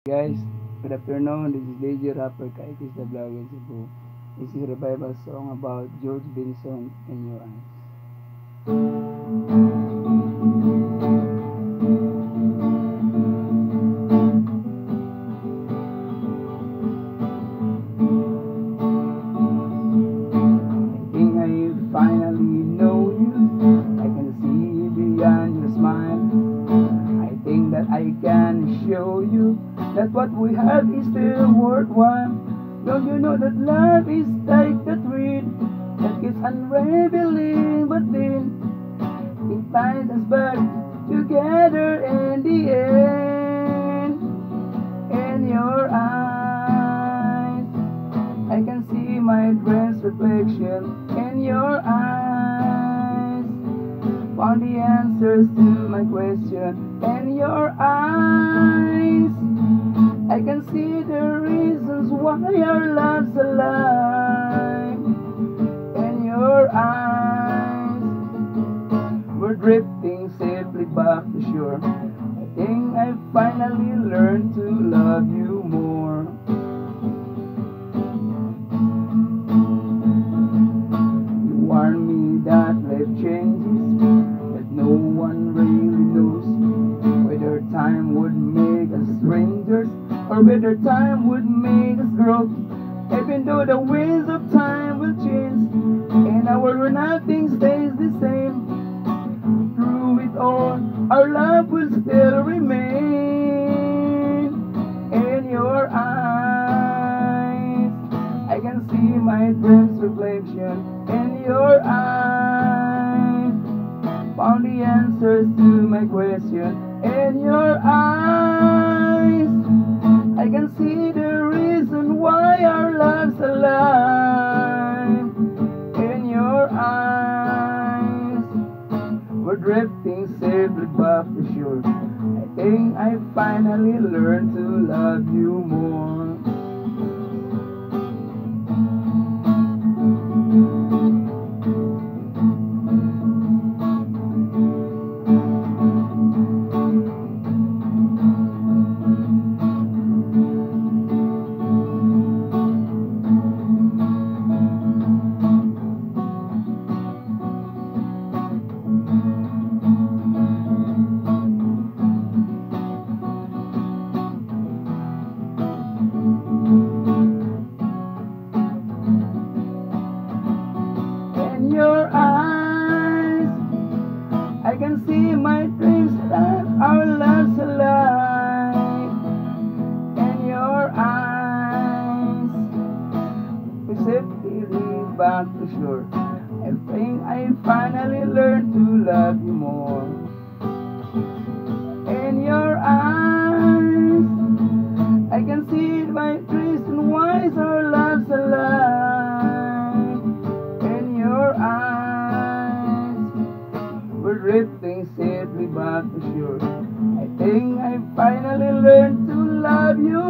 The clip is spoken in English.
Guys, good afternoon. This is DJ Rapper Kaikis the Vlog in Cebu. This is a revival song about George Benson in Your Eyes. I think I finally know you. I can see beyond your smile. I think that I can show you that what we have is still worthwhile. Don't you know that love is like the thread that keeps unraveling, but then it ties us back together in the end. In your eyes, I can see my dream's reflection. In your eyes, found the answers to my question. In your eyes, I can see the reasons why our love's alive. In your eyes, we're drifting safely back to shore. I think I finally learned to love you more. You warn me that life changes, that no one really knows whether time would make us strangers or whether time would make us grow. Even though the winds of time will change, in a world where nothing stays the same, through it all, our love will still remain. In your eyes, I can see my dream's reflection. In your eyes, found the answers to my question. In your eyes, I can see the reason why our love's alive. In your eyes, we're drifting safely back to shore. I think I finally learned to love you more. In your eyes, I can see my dreams that our love's alive. In your eyes, we safely lead back to shore. I think I finally learned to love you more. In your eyes, I can see my reason why our love's alive. In your eyes, we're drifting safely back to shore. I think I finally learned to love you